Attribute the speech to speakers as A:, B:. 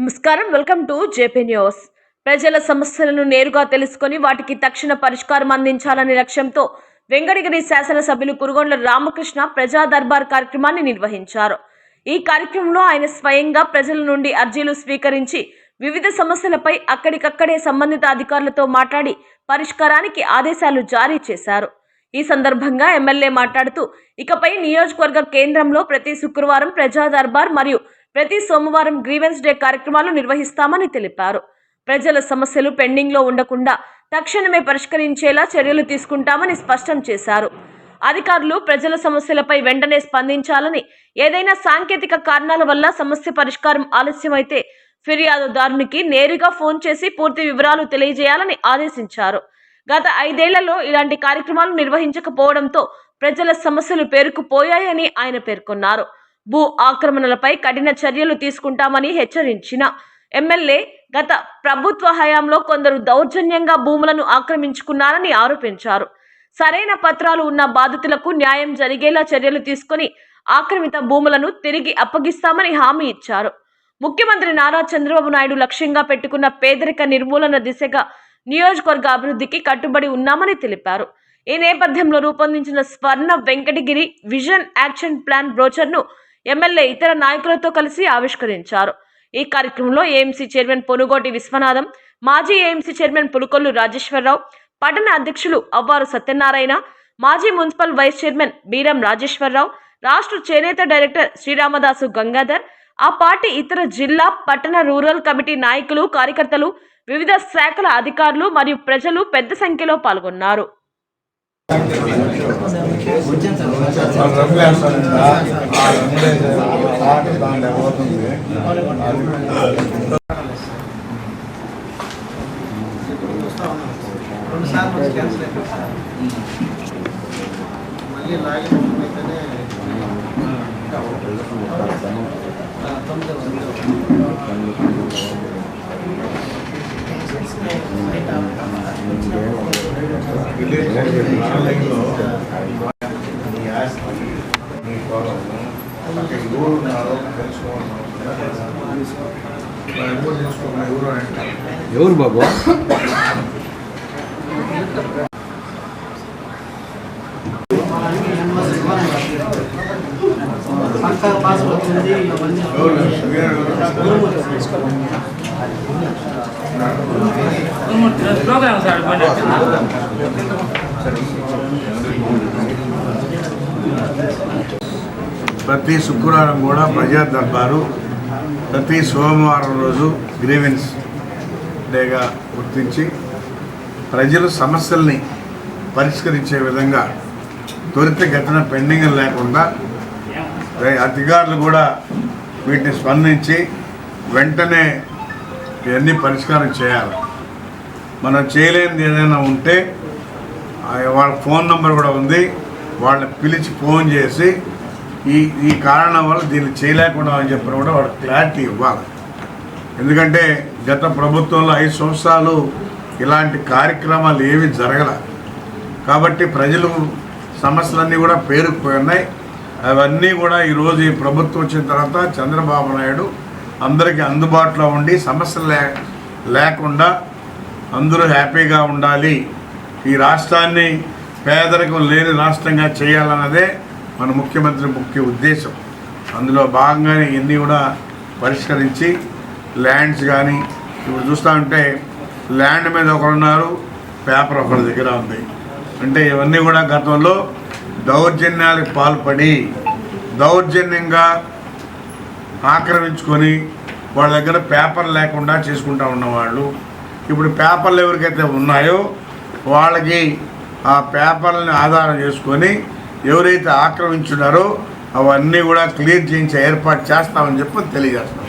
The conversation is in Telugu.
A: నమస్కారం, వెల్కమ్ టు జేపీ న్యూస్. ప్రజల సమస్యలను నేరుగా తెలుసుకొని వాటికి తక్షణ పరిష్కారం అందించాలనే లక్ష్యంతో వెంకటగిరి శాసనసభ్యులు కురుగొండ్ల రామకృష్ణ ప్రజా దర్బార్ కార్యక్రమాన్ని నిర్వహించారు. ఈ కార్యక్రమంలో ఆయన స్వయంగా ప్రజల నుండి అర్జీలు స్వీకరించి వివిధ సమస్యలపై అక్కడికక్కడే సంబంధిత అధికారులతో మాట్లాడి పరిష్కారానికి ఆదేశాలు జారీ చేశారు. ఈ సందర్భంగా ఎమ్మెల్యే మాట్లాడుతూ, ఇకపై నియోజకవర్గ కేంద్రంలో ప్రతి శుక్రవారం ప్రజా దర్బార్ మరియు ప్రతి సోమవారం గ్రీవెన్స్ డే కార్యక్రమాలు నిర్వహిస్తామని తెలిపారు. ప్రజల సమస్యలు పెండింగ్ లో ఉండకుండా తక్షణమే పరిష్కరించేలా చర్యలు తీసుకుంటామని స్పష్టం చేశారు. అధికారులు ప్రజల సమస్యలపై వెంటనే స్పందించాలని, ఏదైనా సాంకేతిక కారణాల వల్ల సమస్య పరిష్కారం ఆలస్యమైతే ఫిర్యాదుదారునికి నేరుగా ఫోన్ చేసి పూర్తి వివరాలు తెలియజేయాలని ఆదేశించారు. గత 5 ఏళ్లలో ఇలాంటి కార్యక్రమాలు నిర్వహించకపోవడంతో ప్రజల సమస్యలు పేరుకుపోయాయని ఆయన పేర్కొన్నారు. భూ ఆక్రమణలపై కఠిన చర్యలు తీసుకుంటామని హెచ్చరించిన ఎమ్మెల్యే, గత ప్రభుత్వ హయాంలో కొందరు దౌర్జన్యంగా భూములను ఆక్రమించుకున్నారని ఆరోపించారు. సరైన పత్రాలు ఉన్న బాధితులకు న్యాయం జరిగేలా చర్యలు తీసుకుని ఆక్రమిత భూములను తిరిగి అప్పగిస్తామని హామీ ఇచ్చారు. ముఖ్యమంత్రి నారా చంద్రబాబు నాయుడు లక్ష్యంగా పెట్టుకున్న పేదరిక నిర్మూలన దిశగా నియోజకవర్గ అభివృద్ధికి కట్టుబడి ఉన్నామని తెలిపారు. ఈ నేపథ్యంలో రూపొందించిన Swarna Venkatagiri vision action plan బ్రోచర్ను ఎమ్మెల్యే ఇతర నాయకులతో కలిసి ఆవిష్కరించారు. ఈ కార్యక్రమంలో ఏఎంసీ చైర్మన్ పొనుగోటి విశ్వనాథం, మాజీ ఏఎంసీ చైర్మన్ పులుకొల్లు రాజేశ్వరరావు, పట్టణ అధ్యక్షులు అవ్వారు సత్యనారాయణ, మాజీ municipal vice chairman Beeram Rajeswararao, రాష్ట్ర చేనేత డైరెక్టర్ శ్రీరామదాసు గంగాధర్, ఆ పార్టీ ఇతర జిల్లా, పట్టణ, రూరల్ కమిటీ నాయకులు, కార్యకర్తలు, వివిధ శాఖల అధికారులు మరియు ప్రజలు పెద్ద సంఖ్యలో పాల్గొన్నారు.
B: ఎవరు బాబు?
C: ప్రతి శుక్రవారం కూడా ప్రజా దర్బారు, ప్రతి సోమవారం రోజు గ్రీవెన్స్ డేగా గుర్తించి ప్రజల సమస్యల్ని పరిష్కరించే విధంగా త్వరితగతిన పెండింగ్ లేకుండా అధికారులు కూడా వీటిని స్పందించి వెంటనే ఇవన్నీ పరిష్కారం చేయాలి. మనం చేయలేనిది ఏదైనా ఉంటే వాళ్ళ ఫోన్ నెంబర్ కూడా ఉంది, వాళ్ళని పిలిచి ఫోన్ చేసి ఈ కారణం వల్ల దీన్ని చేయలేకుండా అని చెప్పిన కూడా వాళ్ళకి క్లారిటీ ఇవ్వాలి. ఎందుకంటే గత ప్రభుత్వంలో 5 సంవత్సరాలు ఇలాంటి కార్యక్రమాలు ఏవి జరగల కాబట్టి ప్రజలు సమస్యలన్నీ కూడా పేరుకుపోయి అవన్నీ కూడా ఈరోజు ఈ ప్రభుత్వం వచ్చిన తర్వాత చంద్రబాబు నాయుడు అందరికీ అందుబాటులో ఉండి సమస్యలు లేకుండా అందరూ హ్యాపీగా ఉండాలి, ఈ రాష్ట్రాన్ని పేదరికం లేని రాష్ట్రంగా చేయాలన్నదే మన ముఖ్యమంత్రి ముఖ్య ఉద్దేశం. అందులో భాగంగానే ఇవన్నీ కూడా పరిష్కరించి ల్యాండ్స్ కానీ ఇప్పుడు చూస్తూ ఉంటే ల్యాండ్ మీద ఒకరున్నారు, పేపర్ ఒకరి దగ్గర ఉంది. అంటే ఇవన్నీ కూడా గతంలో దౌర్జన్యాలకు పాల్పడి దౌర్జన్యంగా ఆక్రమించుకొని వాళ్ళ దగ్గర పేపర్ లేకుండా చేసుకుంటూ ఉన్నవాళ్ళు ఇప్పుడు పేపర్లు ఎవరికైతే ఉన్నాయో వాళ్ళకి ఆ పేపర్లని ఆధారం చేసుకొని ఎవరైతే ఆక్రమించున్నారో అవన్నీ కూడా క్లియర్ చేయించే ఏర్పాటు చేస్తామని చెప్పి తెలియజేస్తాం.